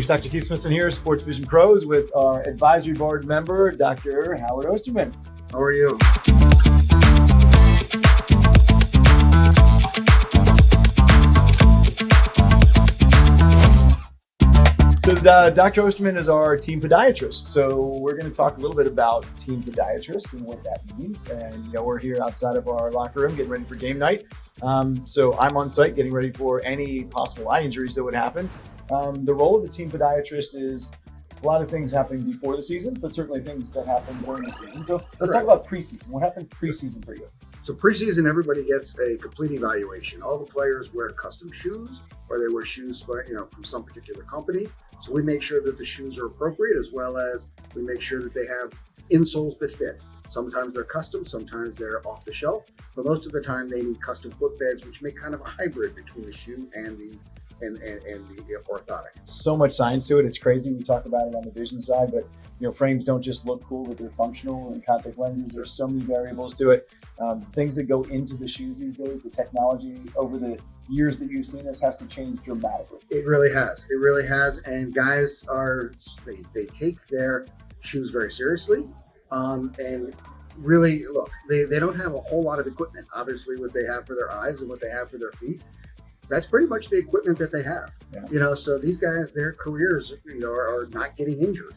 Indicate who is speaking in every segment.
Speaker 1: It's Dr. Keith Smithson here, Sports Vision Pros, with our advisory board member, Dr. Howard Osterman.
Speaker 2: How are you?
Speaker 1: So Dr. Osterman is our team podiatrist. So we're going to talk a little bit about team podiatrist and what that means. And we're here outside of our locker room getting ready for game night. So I'm on site getting ready for any possible eye injuries that would happen. The role of the team podiatrist is a lot of things happening before the season, but certainly things that happen during the season. So let's talk about preseason. What happened preseason for you?
Speaker 2: So preseason, everybody gets a complete evaluation. All the players wear custom shoes, or they wear shoes from some particular company. So we make sure that the shoes are appropriate, as well as we make sure that they have insoles that fit. Sometimes they're custom, sometimes they're off the shelf, but most of the time they need custom footbeds, which make kind of a hybrid between the shoe and the orthotic.
Speaker 1: So much science to it. It's crazy. We talk about it on the vision side, but frames don't just look cool, but they're functional, and contact lenses. There's so many variables to it. Things that go into the shoes these days, the technology over the years that you've seen this has to change dramatically.
Speaker 2: It really has. It really has. And guys they take their shoes very seriously. And really, look, they don't have a whole lot of equipment. Obviously, what they have for their eyes and what they have for their feet, that's pretty much the equipment that they have. Yeah. So these guys, their careers, are not getting injured.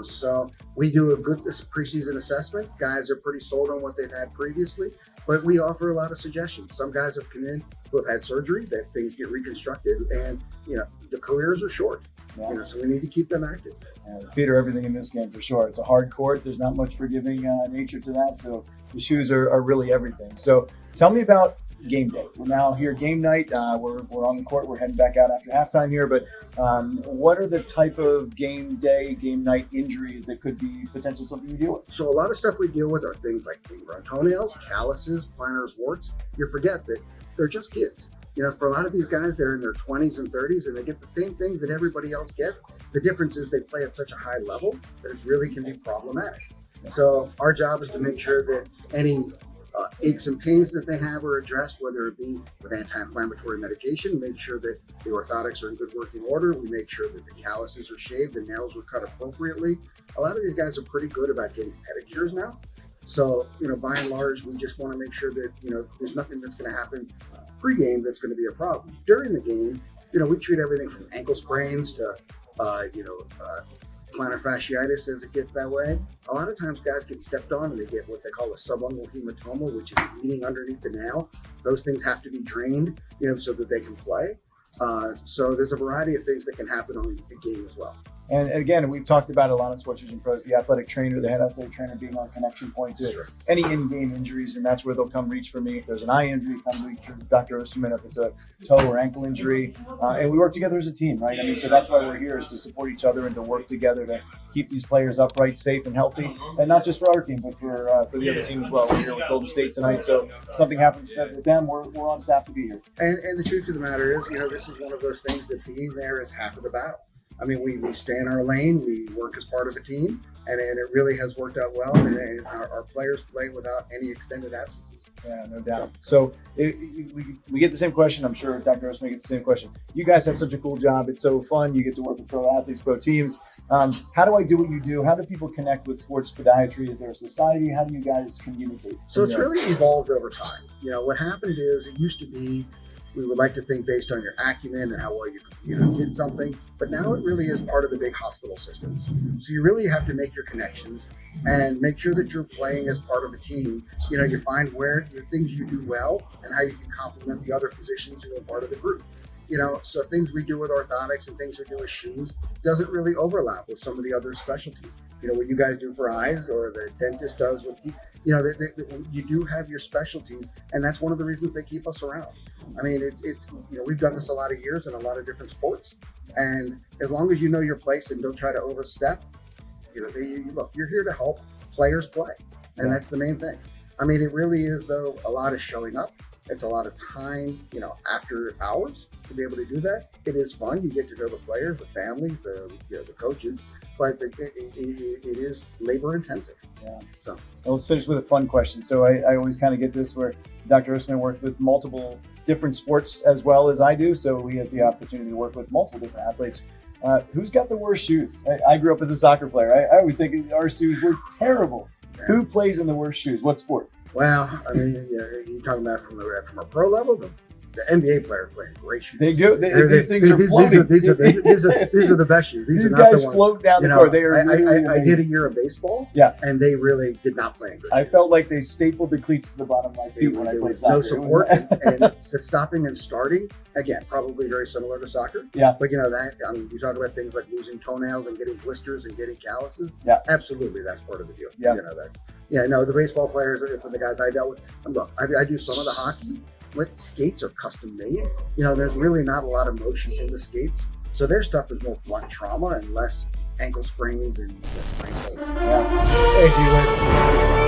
Speaker 2: So we do a good preseason assessment. Guys are pretty sold on what they've had previously, but we offer a lot of suggestions. Some guys have come in who have had surgery, that things get reconstructed, and the careers are short. Yeah. So we need to keep them active.
Speaker 1: The feet are everything in this game for sure. It's a hard court. There's not much forgiving nature to that. So the shoes are really everything. So tell me about game day. We're now here game night. We're on the court. We're heading back out after halftime here. But what are the type of game day, game night injuries that could be potentially something you deal with?
Speaker 2: So a lot of stuff we deal with are things like ingrown toenails, calluses, plantar warts. You forget that they're just kids. For a lot of these guys, they're in their 20s and 30s, and they get the same things that everybody else gets. The difference is they play at such a high level that it really can be problematic. So our job is to make sure that any aches and pains that they have are addressed, whether it be with anti-inflammatory medication, make sure that the orthotics are in good working order. We make sure that the calluses are shaved, the nails are cut appropriately. A lot of these guys are pretty good about getting pedicures now. So, by and large, we just want to make sure that, there's nothing that's going to happen pre-game that's going to be a problem. During the game, we treat everything from ankle sprains to, plantar fasciitis as it gets that way. A lot of times guys get stepped on and they get what they call a subungual hematoma, which is bleeding underneath the nail. Those things have to be drained, so that they can play. So there's a variety of things that can happen on the game as well.
Speaker 1: And again, we've talked about a lot of Sports Vision Pros, the athletic trainer, the head athletic trainer being our connection point to any in-game injuries, and that's where they'll come reach for me. If there's an eye injury, come reach for Dr. Osterman. If it's a toe or ankle injury, and we work together as a team, right? So that's why we're here, is to support each other and to work together to keep these players upright, safe, and healthy, and not just for our team, but for the other team as well. We're here with Golden State tonight, so if something happens with them, we're on staff to be here.
Speaker 2: And the truth of the matter is, this is one of those things that being there is half of the battle. We stay in our lane, we work as part of a team, and it really has worked out well, and our players play without any extended absences.
Speaker 1: Yeah, no doubt. So we get the same question. I'm sure Dr. Osterman gets the same question. You guys have such a cool job. It's so fun. You get to work with pro athletes, pro teams. How do I do what you do? How do people connect with sports podiatry? Is there a society? How do you guys communicate?
Speaker 2: So it's really evolved over time. What happened is, it used to be, we would like to think based on your acumen and how well you did something, but now it really is part of the big hospital systems. So you really have to make your connections and make sure that you're playing as part of a team. You find where the things you do well and how you can complement the other physicians who are part of the group. So things we do with orthotics and things we do with shoes doesn't really overlap with some of the other specialties. What you guys do for eyes or the dentist does with teeth. You do have your specialties, and that's one of the reasons they keep us around. It's we've done this a lot of years in a lot of different sports, and as long as you know your place and don't try to overstep, you're here to help players play, and that's the main thing. It really is, though, a lot of showing up. It's a lot of time, after hours to be able to do that. It is fun. You get to know the players, the families, the coaches, but it is labor intensive.
Speaker 1: Yeah. So let's finish with a fun question. So I always kind of get this where Dr. Osterman worked with multiple different sports as well as I do. So he has the opportunity to work with multiple different athletes. Who's got the worst shoes? I grew up as a soccer player. I always think our shoes were terrible.
Speaker 2: Yeah.
Speaker 1: Who plays in the worst shoes? What sport?
Speaker 2: Well, I mean, you're talking about from a pro level, the NBA players playing great shoes.
Speaker 1: They do. These things are floating.
Speaker 2: These are the best shoes.
Speaker 1: These
Speaker 2: are not
Speaker 1: guys
Speaker 2: the ones,
Speaker 1: float down the
Speaker 2: you know,
Speaker 1: court. They are. Really
Speaker 2: I did a year of baseball.
Speaker 1: Yeah.
Speaker 2: And they really did not play in good shoes.
Speaker 1: I felt like they stapled the cleats to the bottom of my feet when I
Speaker 2: There
Speaker 1: played
Speaker 2: was
Speaker 1: soccer.
Speaker 2: no support, and the stopping and starting, again, probably very similar to soccer.
Speaker 1: Yeah.
Speaker 2: But you talk about things like losing toenails and getting blisters and getting calluses.
Speaker 1: Yeah.
Speaker 2: Absolutely, that's part of the deal.
Speaker 1: Yeah.
Speaker 2: The baseball players, for the guys I dealt with, look, I do some of the hockey. What skates are custom made. There's really not a lot of motion in the skates, so their stuff is more blunt trauma and less ankle sprains and sprain holes.
Speaker 1: Yeah.
Speaker 2: Hey, D-Wade.